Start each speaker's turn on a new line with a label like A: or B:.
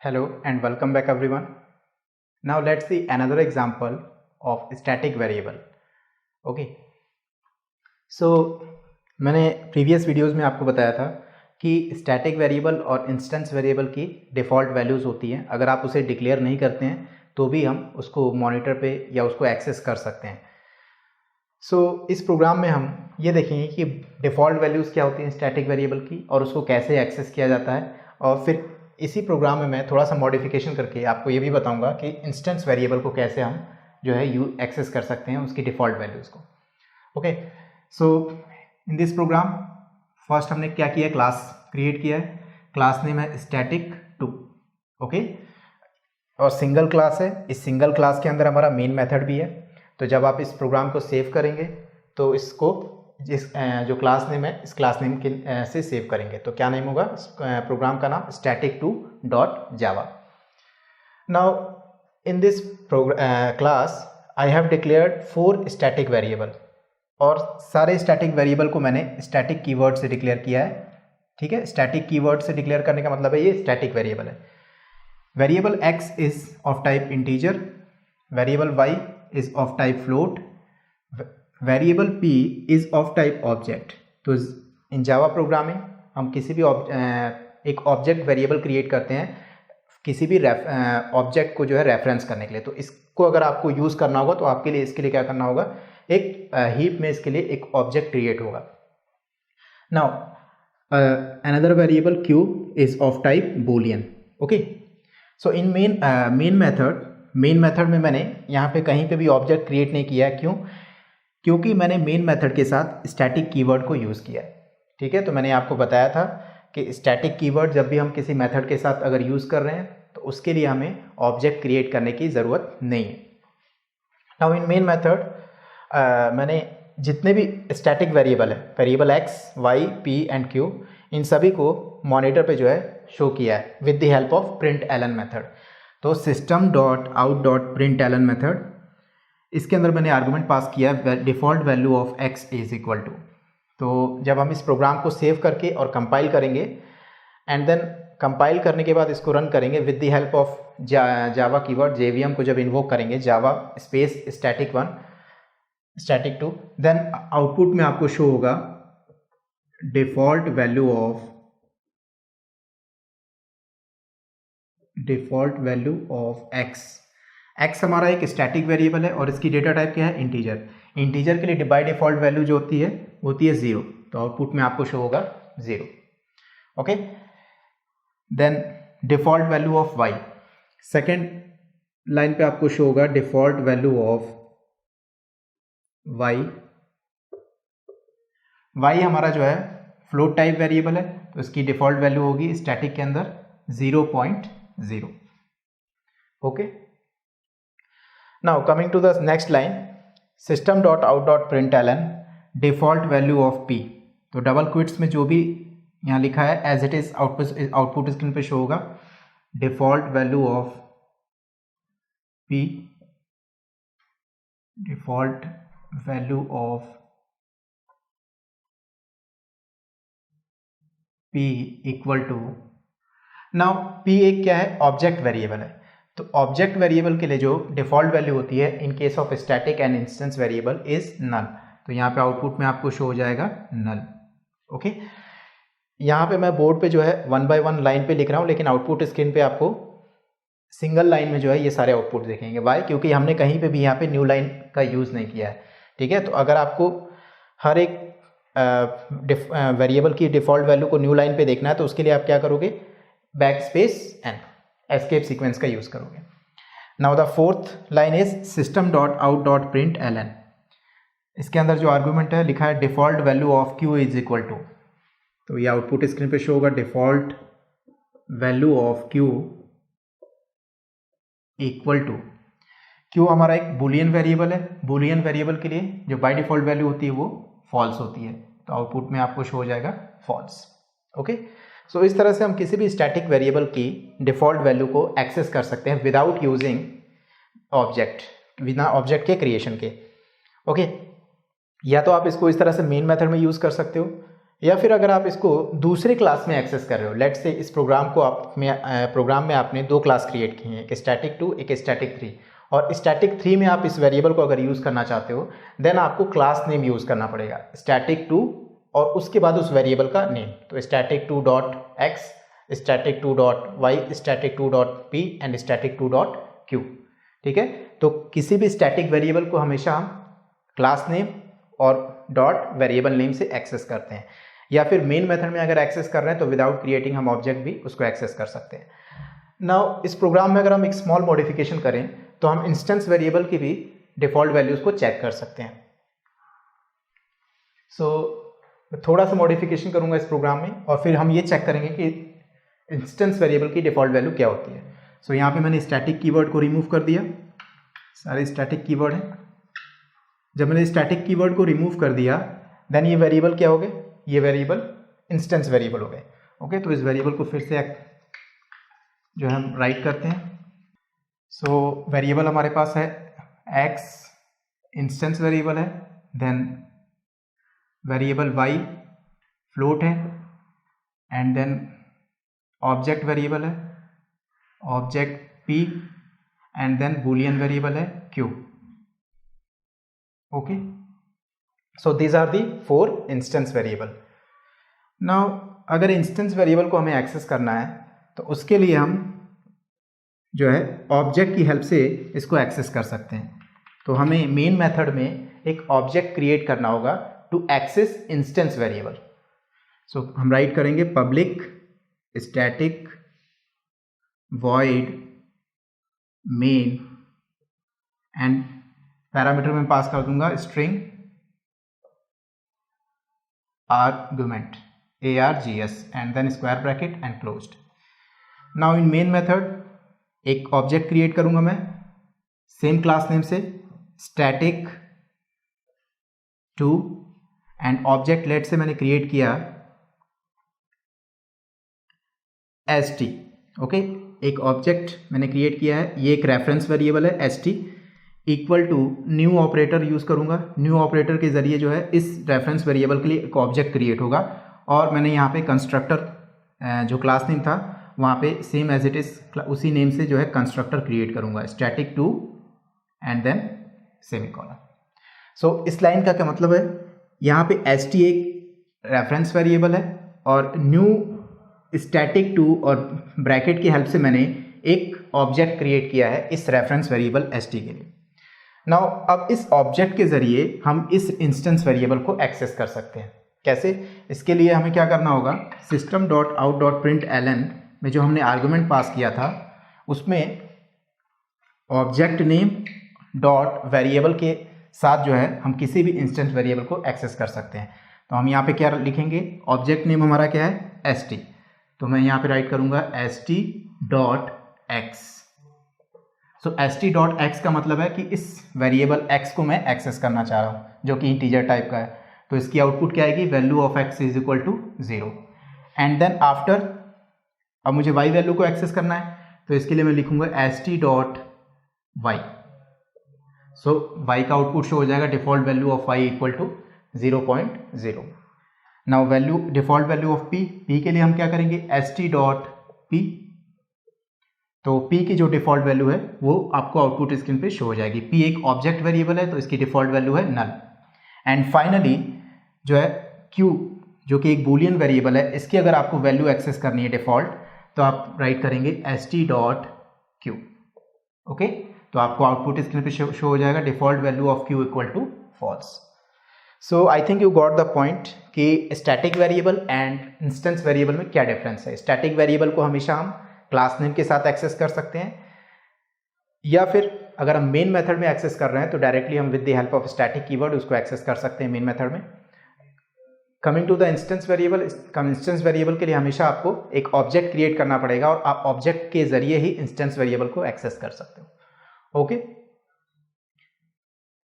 A: Hello and welcome back everyone. Now let's see another example of static variable. Okay. So मैंने previous videos में आपको बताया था कि स्टैटिक वेरिएबल और इंस्टेंस वेरिएबल की डिफ़ॉल्ट वैल्यूज़ होती हैं. अगर आप उसे डिक्लेयर नहीं करते हैं तो भी हम उसको मॉनिटर पे या उसको एक्सेस कर सकते हैं. सो इस प्रोग्राम में हम ये देखेंगे कि डिफ़ॉल्ट वैल्यूज़ क्या होती हैं स्टैटिक वेरिएबल की और उसको कैसे एक्सेस किया जाता है, और फिर इसी प्रोग्राम में मैं थोड़ा सा मॉडिफिकेशन करके आपको ये भी बताऊंगा कि इंस्टेंस वेरिएबल को कैसे हम जो है एक्सेस कर सकते हैं उसकी डिफ़ॉल्ट वैल्यूज़ को. Okay, so in this program first हमने क्या किया, क्लास क्रिएट किया है. क्लास नेम है स्टैटिक 2. ओके, और सिंगल क्लास है. इस सिंगल क्लास के अंदर हमारा मेन मेथड भी है. तो जब आप इस प्रोग्राम को सेव करेंगे तो इसको जिस जो क्लास नेम है इस क्लास नेम के से सेव करेंगे. तो क्या नेम होगा प्रोग्राम का नाम, static2.java. Now in this class I have declared 4 static variable, और सारे स्टैटिक वेरिएबल को मैंने स्टैटिक कीवर्ड से डिक्लेयर किया है. ठीक है, स्टैटिक कीवर्ड से डिक्लेयर करने का मतलब है ये स्टैटिक वेरिएबल है. Variable x is of type integer, variable y is of type float, variable p is of type object. तो इन जावा प्रोग्रामिंग हम किसी भी एक ऑब्जेक्ट वेरिएबल क्रिएट करते हैं किसी भी ऑब्जेक्ट को जो है रेफरेंस करने के लिए. तो इसको अगर आपको यूज़ करना होगा तो आपके लिए इसके लिए क्या करना होगा, एक हीप में इसके लिए एक ऑब्जेक्ट क्रिएट होगा. Now another variable q is of type Boolean. Okay, so in main method में मैंने यहाँ पे कहीं पे भी ऑब्जेक्ट क्रिएट नहीं किया है. क्यों? क्योंकि मैंने मेन मेथड के साथ स्टैटिक कीवर्ड को यूज़ किया है. ठीक है, तो मैंने आपको बताया था कि स्टैटिक कीवर्ड जब भी हम किसी मेथड के साथ अगर यूज़ कर रहे हैं तो उसके लिए हमें ऑब्जेक्ट क्रिएट करने की ज़रूरत नहीं है. नाउ इन मेन मेथड मैंने जितने भी स्टैटिक वेरिएबल है, variable x, y, p and q, इन सभी को मॉनिटर पे जो है शो किया है with the help of println method. तो system.out.println मेथड, इसके अंदर मैंने आर्गुमेंट पास किया default value of x is equal to. तो जब हम इस प्रोग्राम को सेव करके और कंपाइल करेंगे एंड देन कंपाइल करने के बाद इसको रन करेंगे with the help of Java keyword JVM को जब इन्वोक करेंगे, Java space static 1 static 2, then output में आपको शो होगा डिफ़ॉल्ट वैल्यू ऑफ x हमारा एक स्टैटिक वेरिएबल है और इसकी डेटा टाइप क्या है, इंटीजर. इंटीजर के लिए बाय डिफ़ॉल्ट वैल्यू जो होती है 0. तो आउटपुट में आपको शो होगा 0. Okay, then default value of y, second line पे आपको शो होगा डिफ़ॉल्ट वैल्यू ऑफ y हमारा जो है फ्लोट टाइप वेरिएबल है, तो इसकी डिफ़ॉल्ट वैल्यू होगी स्टैटिक के अंदर 0.0. Okay, now coming to the next line, system.out.println default value of p. तो डबल क्विट्स में जो भी यहाँ लिखा है as it is output screen पे शो होगा default value of p, default value of p equal to. Now p एक क्या है, ऑब्जेक्ट वेरिएबल है. तो ऑब्जेक्ट वेरिएबल के लिए जो डिफ़ॉल्ट वैल्यू होती है in case of static and instance variable is null. तो यहाँ पे आउटपुट में आपको शो हो जाएगा नल. ओके, यहाँ पे मैं बोर्ड पे जो है 1 by 1 लाइन पे लिख रहा हूँ, लेकिन आउटपुट स्क्रीन पे आपको सिंगल लाइन में जो है ये सारे आउटपुट देखेंगे. वाई? क्योंकि हमने कहीं पे भी यहाँ पे न्यू लाइन का यूज़ नहीं किया है. ठीक है, तो अगर आपको हर एक वेरिएबल की डिफ़ॉल्ट वैल्यू को न्यू लाइन पे देखना है तो उसके लिए आप क्या करोगे, back space and escape sequence का यूज़ करोगे. Now the fourth line is system.out.println. इसके अंदर जो आर्गुमेंट है लिखा है default value of q is equal to. तो ये आउटपुट स्क्रीन पे शो होगा default value of q equal to. q हमारा एक बुलियन वेरिएबल है. बुलियन वेरिएबल के लिए जो बाय डिफ़ॉल्ट वैल्यू होती है वो फॉल्स होती है, तो आउटपुट में आपको शो हो जाएगा फॉल्स. ओके, सो इस तरह से हम किसी भी स्टैटिक वेरिएबल की डिफ़ॉल्ट वैल्यू को एक्सेस कर सकते हैं विदाउट यूजिंग ऑब्जेक्ट, बिना ऑब्जेक्ट के क्रिएशन के. ओके, या तो आप इसको इस तरह से मेन मेथड में यूज़ कर सकते हो, या फिर अगर आप इसको दूसरे क्लास में एक्सेस कर रहे हो, लेट से इस प्रोग्राम में आपने दो क्लास क्रिएट की हैं, एक स्टैटिक 2 एक स्टैटिक 3, और स्टैटिक 3 में आप इस वेरिएबल को अगर यूज़ करना चाहते हो देन आपको क्लास नेम यूज़ करना पड़ेगा, स्टैटिक 2 और उसके बाद उस वेरिएबल का नेम। तो static 2 dot x, static 2 dot y, static 2 dot p and static 2 dot q. ठीक है, तो किसी भी स्टैटिक वेरिएबल को हमेशा हम क्लास नेम और डॉट वेरिएबल नेम से एक्सेस करते हैं, या फिर मेन मेथड में अगर एक्सेस कर रहे हैं तो विदाउट क्रिएटिंग हम ऑब्जेक्ट भी उसको एक्सेस कर सकते हैं। नाउ इस प्रोग्राम में अगर हम एक स्मॉल मॉडिफिकेशन करें तो हम इंस्टेंस वेरिएबल की भी डिफॉल्ट वैल्यूज को चेक कर सकते हैं। थोड़ा सा मॉडिफिकेशन करूंगा इस प्रोग्राम में और फिर हम ये चेक करेंगे कि इंस्टेंस वेरिएबल की डिफॉल्ट वैल्यू क्या होती है। यहाँ पे मैंने स्टैटिक कीवर्ड को रिमूव कर दिया, सारे स्टैटिक कीवर्ड हैं। जब मैंने स्टैटिक कीवर्ड को रिमूव कर दिया देन ये वेरिएबल क्या हो गए, ये वेरिएबल इंस्टेंस वेरिएबल हो गए। ओके, तो इस वेरिएबल को फिर से जो है हम राइट करते हैं। वेरिएबल हमारे पास है x, इंस्टेंस वेरिएबल है, देन वेरिएबल y फ्लोट है, एंड देन ऑब्जेक्ट वेरिएबल है, object p, and then boolean variable है q। Okay, so these are the 4 instance variable. Now अगर इंस्टेंस वेरिएबल को हमें एक्सेस करना है तो उसके लिए हम जो है ऑब्जेक्ट की हेल्प से इसको एक्सेस कर सकते हैं। तो हमें मेन मेथड में एक ऑब्जेक्ट क्रिएट करना होगा टू एक्सेस इंस्टेंस वेरिएबल। हम राइट करेंगे public static void main, and parameter में पास कर दूंगा string argument args, and then square bracket and closed. Now in main method एक ऑब्जेक्ट क्रिएट करूंगा मैं सेम क्लास नेम से static 2, and object let's say मैंने create किया st। Okay, एक ऑब्जेक्ट मैंने क्रिएट किया है, ये एक रेफरेंस वेरिएबल है st equal to new operator use करूंगा। न्यू ऑपरेटर के जरिए जो है इस रेफरेंस वेरिएबल के लिए एक ऑब्जेक्ट क्रिएट होगा, और मैंने यहाँ पे कंस्ट्रक्टर जो क्लास नेम था वहाँ पे सेम एज इट इज उसी नेम से जो है कंस्ट्रक्टर क्रिएट करूंगा, स्टैटिक 2 एंड देन सेमीकोलन। इस लाइन का क्या मतलब है, यहाँ पे st एक रेफरेंस वेरिएबल है और न्यू स्टैटिक 2 और ब्रैकेट की हेल्प से मैंने एक ऑब्जेक्ट क्रिएट किया है इस रेफरेंस वेरिएबल st के लिए। नाउ अब इस ऑब्जेक्ट के जरिए हम इस इंस्टेंस वेरिएबल को एक्सेस कर सकते हैं। कैसे, इसके लिए हमें क्या करना होगा, system.out.println में जो हमने आर्गुमेंट पास किया था उसमें ऑब्जेक्ट नेम डॉट वेरिएबल के साथ जो है हम किसी भी इंस्टेंस वेरिएबल को एक्सेस कर सकते हैं। तो हम यहाँ पे क्या लिखेंगे, ऑब्जेक्ट नेम हमारा क्या है st, तो मैं यहाँ पे राइट करूँगा st.x। st डॉट एक्स का मतलब है कि इस वेरिएबल x को मैं एक्सेस करना चाह रहा हूँ जो कि इंटीजर टाइप का है। तो इसकी आउटपुट क्या आएगी, value of x is equal to 0, and then after अब मुझे y वैल्यू को एक्सेस करना है तो इसके लिए मैं लिखूंगा st डॉट y। y का आउटपुट शो हो जाएगा default value of y equal to 0.0। Now value default value of p के लिए हम क्या करेंगे, st डॉट p। तो p की जो डिफॉल्ट वैल्यू है वो आपको आउटपुट स्क्रीन पे शो हो जाएगी। p एक ऑब्जेक्ट वेरिएबल है तो इसकी डिफॉल्ट वैल्यू है नल। एंड फाइनली जो है q जो कि एक बूलियन वेरिएबल है, इसकी अगर आपको वैल्यू एक्सेस करनी है डिफॉल्ट तो आप राइट करेंगे st डॉट q। ओके, तो आपको आउटपुट स्क्रीन पे शो हो जाएगा default value of q equal to false. I think you got the point कि static variable and instance variable में क्या डिफरेंस है। स्टैटिक वेरिएबल को हमेशा हम क्लास नेम के साथ एक्सेस कर सकते हैं, या फिर अगर हम मेन मेथड में एक्सेस कर रहे हैं तो डायरेक्टली हम with the help of static keyword उसको एक्सेस कर सकते हैं मेन मेथड में। Coming to the instance variable, instance variable के लिए हमेशा आपको एक ऑब्जेक्ट क्रिएट करना पड़ेगा और आप ऑब्जेक्ट के जरिए ही इंस्टेंस वेरिएबल को एक्सेस कर सकते हो। ओके।